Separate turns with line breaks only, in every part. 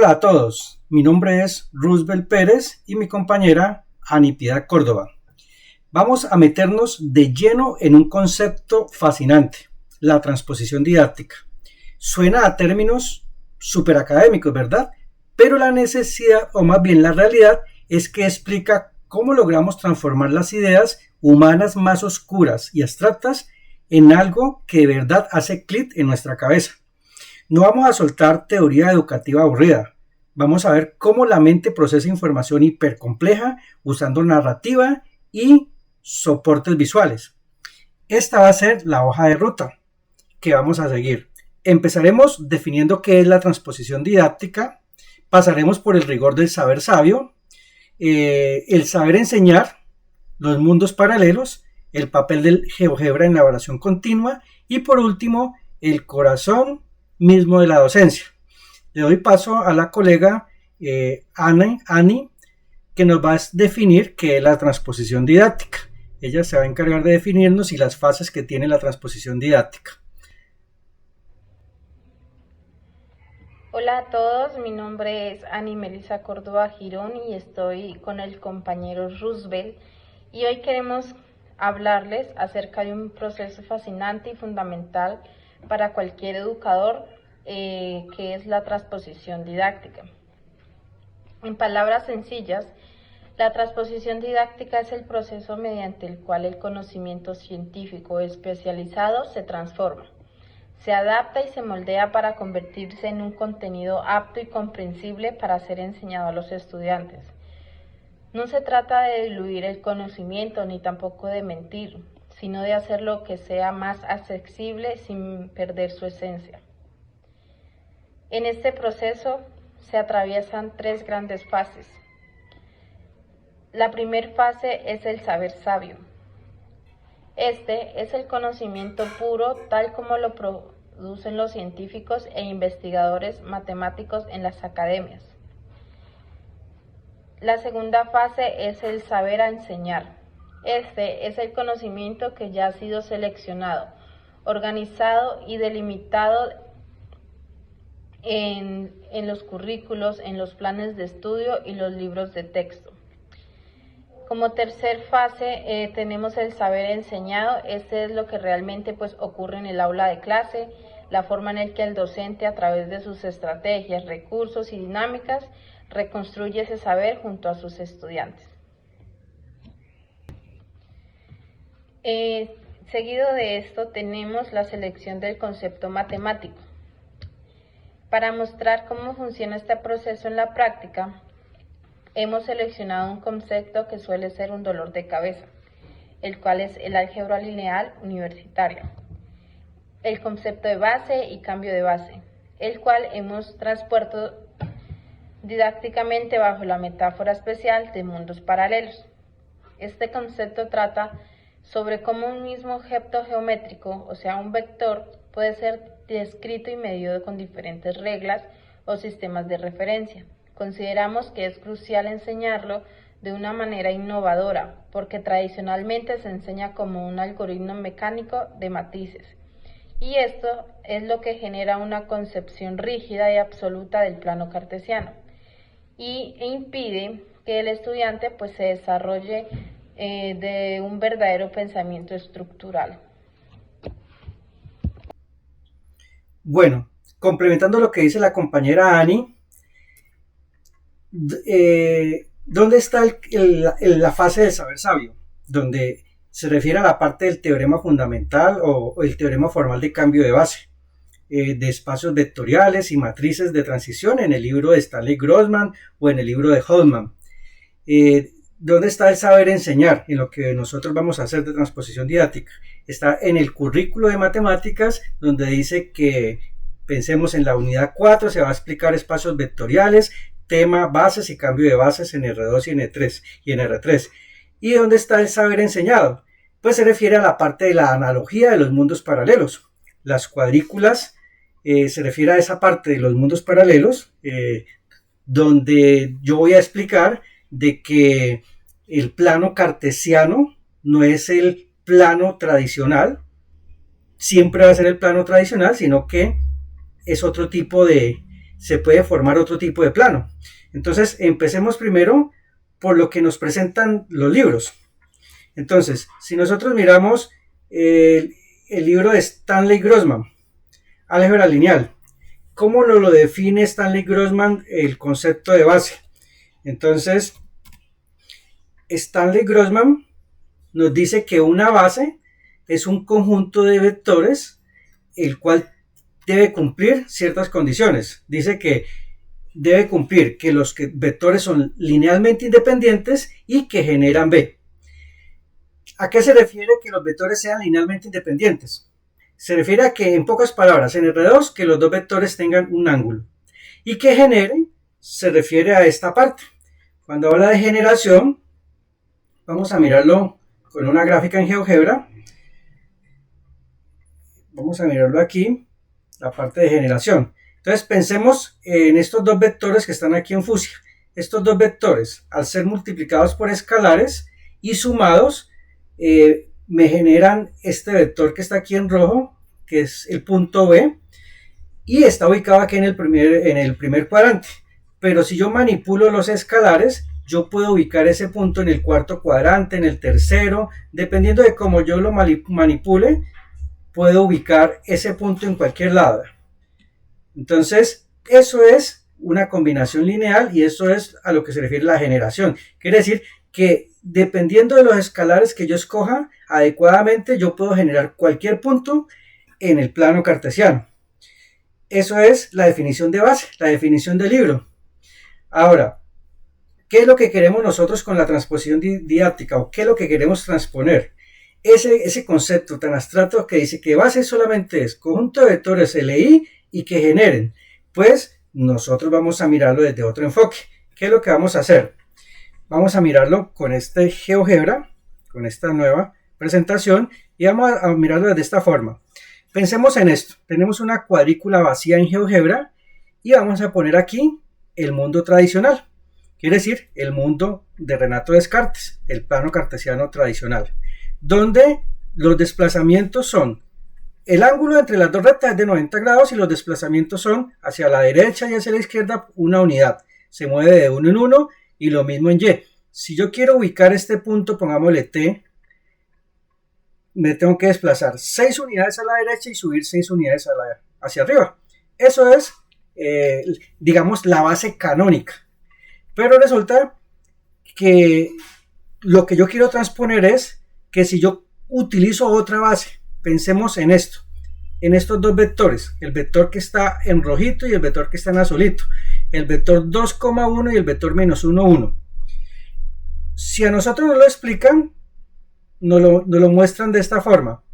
Hola a todos, mi nombre es Roosevelt Pérez y mi compañera Ani Piedad Córdoba. Vamos a meternos de lleno en un concepto fascinante, la transposición didáctica. Suena a términos súper académicos, ¿verdad? Pero la necesidad, o más bien la realidad, es que explica cómo logramos transformar las ideas humanas más oscuras y abstractas en algo que de verdad hace clic en nuestra cabeza. No vamos a soltar teoría educativa aburrida. Vamos a ver cómo la mente procesa información hipercompleja usando narrativa y soportes visuales. Esta va a ser la hoja de ruta que vamos a seguir. Empezaremos definiendo qué es la transposición didáctica, pasaremos por el rigor del saber sabio, el saber enseñar, los mundos paralelos, el papel del GeoGebra en la evaluación continua y por último el corazón mismo de la docencia. Le doy paso a la colega Ani, que nos va a definir qué es la transposición didáctica. Ella se va a encargar de definirnos y las fases que tiene la transposición didáctica.
Hola a todos, mi nombre es Ani Melissa Córdoba Girón y estoy con el compañero Roosevelt y hoy queremos hablarles acerca de un proceso fascinante y fundamental para cualquier educador, que es la transposición didáctica. En palabras sencillas, la transposición didáctica es el proceso mediante el cual el conocimiento científico especializado se transforma, se adapta y se moldea para convertirse en un contenido apto y comprensible para ser enseñado a los estudiantes. No se trata de diluir el conocimiento ni tampoco de mentir, sino de hacerlo que sea más accesible sin perder su esencia. En este proceso se atraviesan tres grandes fases. La primera fase es el saber sabio. Este es el conocimiento puro tal como lo producen los científicos e investigadores matemáticos en las academias. La segunda fase es el saber a enseñar. Este es el conocimiento que ya ha sido seleccionado, organizado y delimitado en los currículos, en los planes de estudio y los libros de texto. Como tercer fase tenemos el saber enseñado. Este es lo que realmente ocurre en el aula de clase, la forma en la que el docente a través de sus estrategias, recursos y dinámicas reconstruye ese saber junto a sus estudiantes. Seguido de esto tenemos la selección del concepto matemático. Para mostrar cómo funciona este proceso en la práctica, hemos seleccionado un concepto que suele ser un dolor de cabeza, el cual es el álgebra lineal universitaria, el concepto de base y cambio de base, el cual hemos transpuesto didácticamente bajo la metáfora especial de mundos paralelos. Este concepto trata sobre cómo un mismo objeto geométrico, o sea un vector, puede ser descrito y medido con diferentes reglas o sistemas de referencia. Consideramos que es crucial enseñarlo de una manera innovadora, porque tradicionalmente se enseña como un algoritmo mecánico de matrices, y esto es lo que genera una concepción rígida y absoluta del plano cartesiano, e impide que el estudiante se desarrolle de un verdadero pensamiento estructural.
Bueno, complementando lo que dice la compañera Ani, ¿dónde está la fase del saber sabio? Donde se refiere a la parte del teorema fundamental o el teorema formal de cambio de base, de espacios vectoriales y matrices de transición en el libro de Stanley Grossman o en el libro de Holman. ¿Dónde está el saber enseñar en lo que nosotros vamos a hacer de transposición didáctica? Está en el currículo de matemáticas, donde dice que pensemos en la unidad 4, se va a explicar espacios vectoriales, tema, bases y cambio de bases en R2 y en R3. ¿Y dónde está el saber enseñado? Pues se refiere a la parte de la analogía de los mundos paralelos. Las cuadrículas se refiere a esa parte de los mundos paralelos, donde yo voy a explicar de que el plano cartesiano no es el plano tradicional, siempre va a ser el plano tradicional, sino que es otro tipo de se puede formar otro tipo de plano. Entonces, empecemos primero por lo que nos presentan los libros. Entonces, si nosotros miramos el libro de Stanley Grossman, Álgebra Lineal, ¿cómo lo define Stanley Grossman el concepto de base? Entonces, Stanley Grossman nos dice que una base es un conjunto de vectores el cual debe cumplir ciertas condiciones. Dice que debe cumplir que los vectores son linealmente independientes y que generan B. ¿A qué se refiere que los vectores sean linealmente independientes? Se refiere a que, en pocas palabras, en R2, que los dos vectores tengan un ángulo. Y que generen, se refiere a esta parte. Cuando habla de generación, vamos a mirarlo con una gráfica en GeoGebra. Vamos a mirarlo aquí, la parte de generación. Entonces pensemos en estos dos vectores que están aquí en Fusia. Estos dos vectores, al ser multiplicados por escalares y sumados, me generan este vector que está aquí en rojo, que es el punto B, y está ubicado aquí en el primer cuadrante. Pero si yo manipulo los escalares, yo puedo ubicar ese punto en el cuarto cuadrante, en el tercero, dependiendo de cómo yo lo manipule, puedo ubicar ese punto en cualquier lado. Entonces, eso es una combinación lineal y eso es a lo que se refiere la generación. Quiere decir que dependiendo de los escalares que yo escoja adecuadamente, yo puedo generar cualquier punto en el plano cartesiano. Eso es la definición de base, la definición del libro. Ahora, ¿qué es lo que queremos nosotros con la transposición didáctica o qué es lo que queremos transponer? Ese concepto tan abstracto que dice que base solamente es conjunto de vectores LI y que generen. Pues nosotros vamos a mirarlo desde otro enfoque. ¿Qué es lo que vamos a hacer? Vamos a mirarlo con este GeoGebra, con esta nueva presentación, y vamos a mirarlo de esta forma. Pensemos en esto. Tenemos una cuadrícula vacía en GeoGebra y vamos a poner aquí el mundo tradicional. Quiere decir, el mundo de Renato Descartes, el plano cartesiano tradicional, donde los desplazamientos son el ángulo entre las dos rectas es de 90 grados y los desplazamientos son hacia la derecha y hacia la izquierda una unidad. Se mueve de uno en uno y lo mismo en Y. Si yo quiero ubicar este punto, pongámosle T, me tengo que desplazar 6 unidades a la derecha y subir 6 unidades hacia arriba. Eso es, digamos, la base canónica. Pero resulta que lo que yo quiero transponer es que si yo utilizo otra base, pensemos en esto, en estos dos vectores, el vector que está en rojito y el vector que está en azulito, el vector 2,1 y el vector menos 1,1. Si a nosotros nos lo explican, nos lo muestran de esta forma,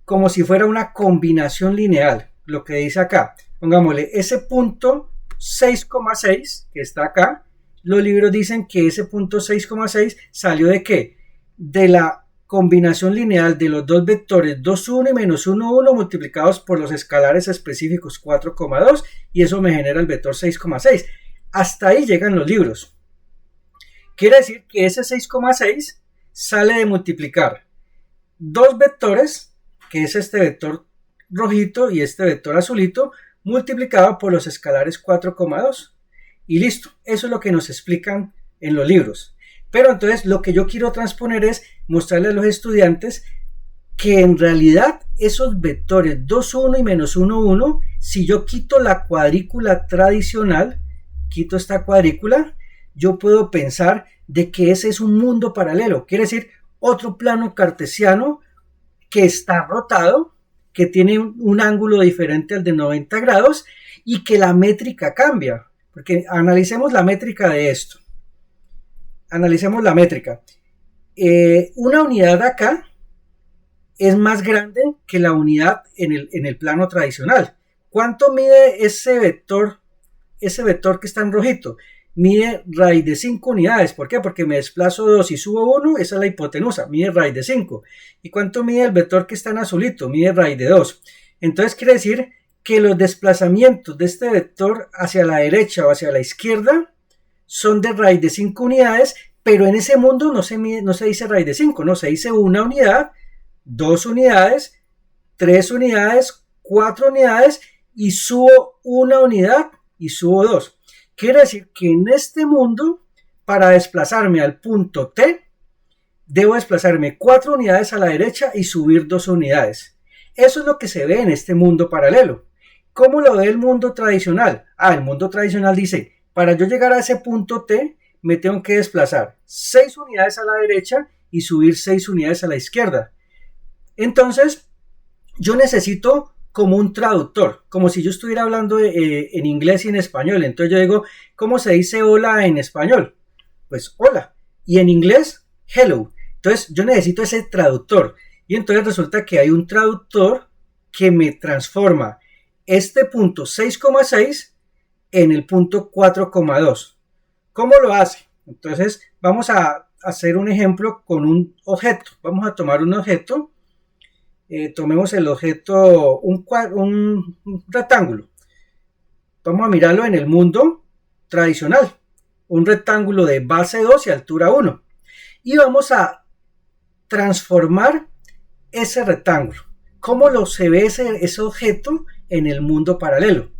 como si fuera una combinación lineal, lo que dice acá. Pongámosle ese punto 6,6 que está acá. Los libros dicen que ese punto 6,6 salió ¿de qué? De la combinación lineal de los dos vectores 2,1 y menos 1,1 multiplicados por los escalares específicos 4,2 y eso me genera el vector 6,6. Hasta ahí llegan los libros. Quiere decir que ese 6,6 sale de multiplicar dos vectores, que es este vector rojito y este vector azulito, multiplicado por los escalares 4,2 y listo. Eso es lo que nos explican en los libros. Pero entonces lo que yo quiero transponer es mostrarle a los estudiantes que en realidad esos vectores 2,1 y menos 1,1, si yo quito la cuadrícula tradicional, quito esta cuadrícula, yo puedo pensar de que ese es un mundo paralelo, quiere decir otro plano cartesiano que está rotado, que tiene un ángulo diferente al de 90 grados y que la métrica cambia, porque analicemos la métrica de esto. Analicemos la métrica. Una unidad acá es más grande que la unidad en el plano tradicional. ¿Cuánto mide ese vector que está en rojito? Mide raíz de 5 unidades. ¿Por qué? Porque me desplazo 2 y subo 1, esa es la hipotenusa, mide raíz de 5. ¿Y cuánto mide el vector que está en azulito? Mide raíz de 2. Entonces quiere decir que los desplazamientos de este vector hacia la derecha o hacia la izquierda son de raíz de 5 unidades, pero en ese mundo no se dice raíz de 5, no se dice una unidad, 2 unidades, 3 unidades, 4 unidades y subo una unidad y subo 2. Quiere decir que en este mundo, para desplazarme al punto T, debo desplazarme 4 unidades a la derecha y subir 2 unidades. Eso es lo que se ve en este mundo paralelo. ¿Cómo lo ve el mundo tradicional? El mundo tradicional dice, para yo llegar a ese punto T, me tengo que desplazar 6 unidades a la derecha y subir 6 unidades a la izquierda. Entonces, yo necesito como un traductor, como si yo estuviera hablando en inglés y en español. Entonces yo digo, ¿cómo se dice hola en español? Pues hola. Y en inglés, hello. Entonces yo necesito ese traductor. Y entonces resulta que hay un traductor que me transforma este punto 6,6 en el punto 4,2. ¿Cómo lo hace? Entonces vamos a hacer un ejemplo con un objeto. Vamos a tomar un objeto. Tomemos el objeto, un rectángulo. Vamos a mirarlo en el mundo tradicional. Un rectángulo de base 2 y altura 1. Y vamos a transformar ese rectángulo. ¿Cómo se ve ese objeto en el mundo paralelo?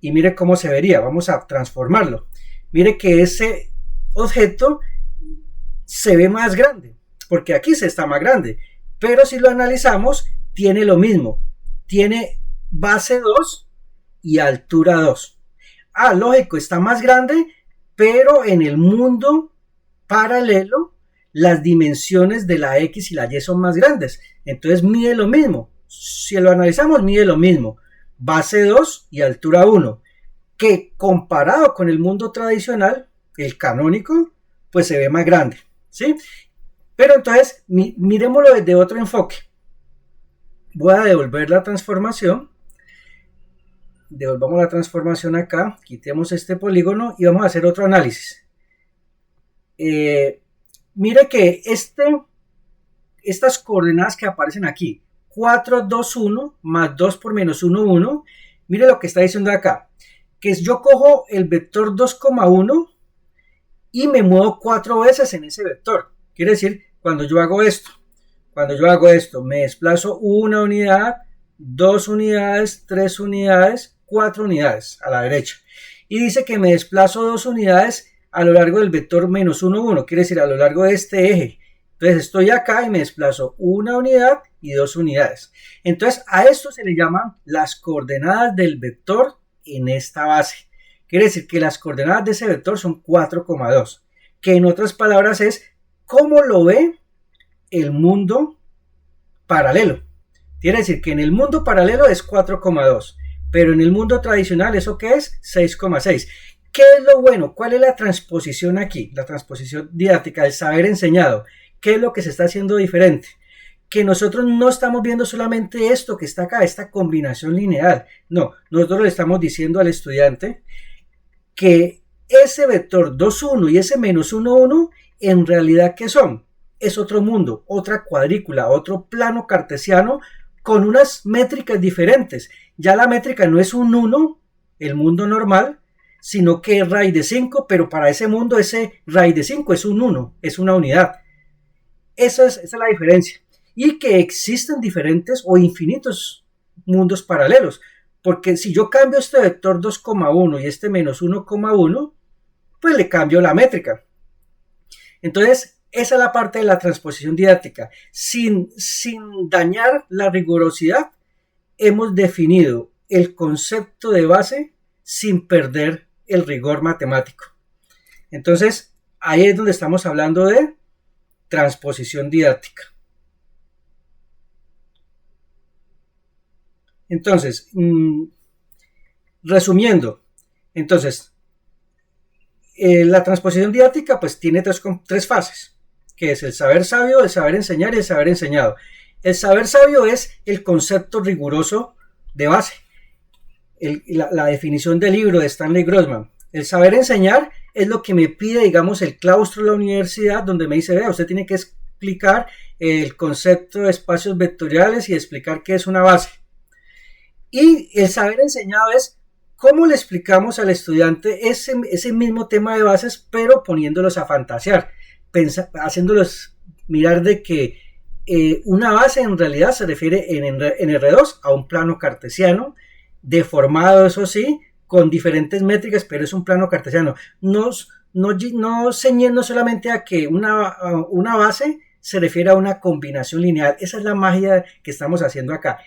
Y mire cómo se vería. Vamos a transformarlo. Mire que ese objeto se ve más grande, porque aquí se está más grande. Pero si lo analizamos, tiene lo mismo. Tiene base 2 y altura 2. Lógico, está más grande, pero en el mundo paralelo, las dimensiones de la X y la Y son más grandes. Entonces mide lo mismo. Si lo analizamos, mide lo mismo. Base 2 y altura 1. Que comparado con el mundo tradicional, el canónico, pues se ve más grande. ¿Sí? Pero entonces, miremoslo desde otro enfoque. Voy a devolver la transformación. Devolvamos la transformación acá. Quitemos este polígono y vamos a hacer otro análisis. Mire que estas coordenadas que aparecen aquí, 4, 2, 1, más 2 por menos 1, 1. Mire lo que está diciendo acá. Que yo cojo el vector 2,1 y me muevo 4 veces en ese vector. Quiere decir, cuando yo hago esto, me desplazo 1 unidad, 2 unidades, 3 unidades, 4 unidades a la derecha. Y dice que me desplazo 2 unidades a lo largo del vector menos 1, 1. Quiere decir, a lo largo de este eje. Entonces estoy acá y me desplazo 1 unidad y 2 unidades. Entonces a esto se le llaman las coordenadas del vector en esta base. Quiere decir que las coordenadas de ese vector son 4,2. Que en otras palabras es cómo lo ve el mundo paralelo. Quiere decir que en el mundo paralelo es 4,2, pero en el mundo tradicional, ¿eso qué es? 6,6. ¿Qué es lo bueno? ¿Cuál es la transposición aquí? La transposición didáctica, el saber enseñado. ¿Qué es lo que se está haciendo diferente? Que nosotros no estamos viendo solamente esto que está acá, esta combinación lineal. No, nosotros le estamos diciendo al estudiante que ese vector 2,1 y ese menos 1,1 en realidad ¿qué son? Es otro mundo, otra cuadrícula, otro plano cartesiano con unas métricas diferentes. Ya la métrica no es un 1, el mundo normal, sino que es raíz de 5, pero para ese mundo ese raíz de 5 es un 1, es una unidad. Esa es la diferencia. Y que existen diferentes o infinitos mundos paralelos. Porque si yo cambio este vector 2,1 y este menos 1,1, pues le cambio la métrica. Entonces, esa es la parte de la transposición didáctica. Sin dañar la rigurosidad, hemos definido el concepto de base sin perder el rigor matemático. Entonces, ahí es donde estamos hablando de transposición didáctica. Entonces, resumiendo, la transposición didáctica pues tiene tres fases, que es el saber sabio, el saber enseñar y el saber enseñado. El saber sabio es el concepto riguroso de base, la definición del libro de Stanley Grossman. El saber enseñar es lo que me pide, digamos, el claustro de la universidad, donde me dice, vea, usted tiene que explicar el concepto de espacios vectoriales y explicar qué es una base. Y el saber enseñado es cómo le explicamos al estudiante ese mismo tema de bases, pero poniéndolos a fantasear, haciéndolos mirar de que una base en realidad se refiere en R2 a un plano cartesiano, deformado eso sí, con diferentes métricas, pero es un plano cartesiano. No ceñirnos solamente a que una base se refiere a una combinación lineal. Esa es la magia que estamos haciendo acá,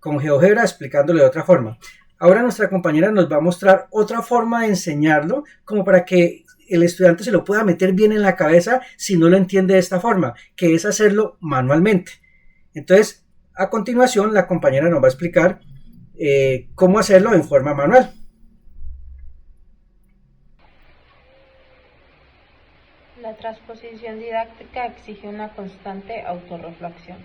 con GeoGebra explicándolo de otra forma. Ahora nuestra compañera nos va a mostrar otra forma de enseñarlo, como para que el estudiante se lo pueda meter bien en la cabeza si no lo entiende de esta forma, que es hacerlo manualmente. Entonces, a continuación, la compañera nos va a explicar cómo hacerlo en forma manual.
La transposición didáctica exige una constante autorreflexión.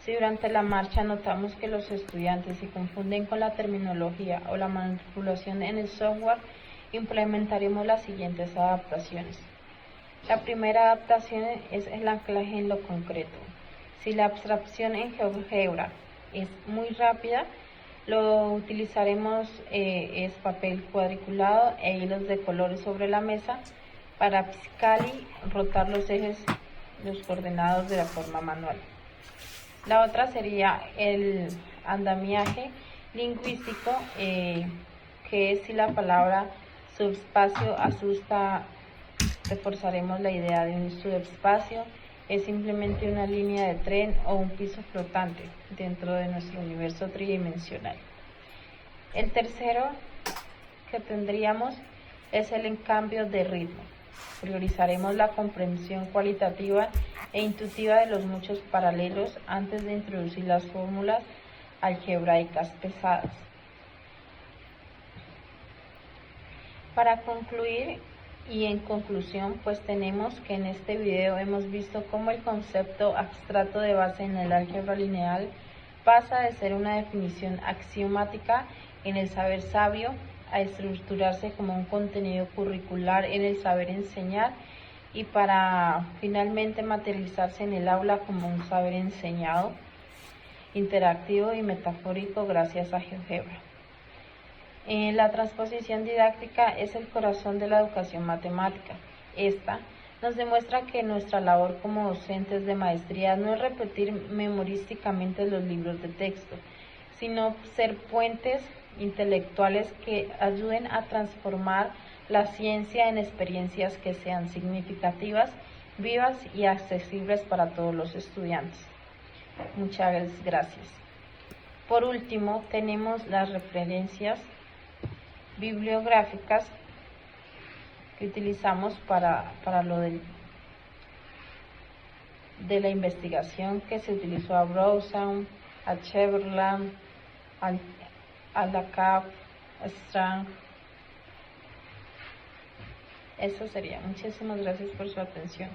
Si durante la marcha notamos que los estudiantes se confunden con la terminología o la manipulación en el software, implementaremos las siguientes adaptaciones. La primera adaptación es el anclaje en lo concreto. Si la abstracción en GeoGebra es muy rápida, lo utilizaremos es papel cuadriculado e hilos de colores sobre la mesa para piscar y rotar los ejes, los coordenados de la forma manual. La otra sería el andamiaje lingüístico, que es si la palabra subespacio asusta, reforzaremos la idea de un subespacio, es simplemente una línea de tren o un piso flotante dentro de nuestro universo tridimensional. El tercero que tendríamos es el cambio de ritmo. Priorizaremos la comprensión cualitativa e intuitiva de los muchos paralelos antes de introducir las fórmulas algebraicas pesadas. Para concluir y en conclusión, pues tenemos que en este video hemos visto cómo el concepto abstracto de base en el álgebra lineal pasa de ser una definición axiomática en el saber sabio a estructurarse como un contenido curricular en el saber enseñar y para finalmente materializarse en el aula como un saber enseñado, interactivo y metafórico gracias a GeoGebra. La transposición didáctica es el corazón de la educación matemática. Esta nos demuestra que nuestra labor como docentes de maestría no es repetir memorísticamente los libros de texto, sino ser puentes intelectuales que ayuden a transformar la ciencia en experiencias que sean significativas, vivas y accesibles para todos los estudiantes. Muchas gracias. Por último, tenemos las referencias bibliográficas que utilizamos para lo de la investigación que se utilizó a Browson, a Chamberlain, a Lacap, a Strang. Eso sería. Muchísimas gracias por su atención.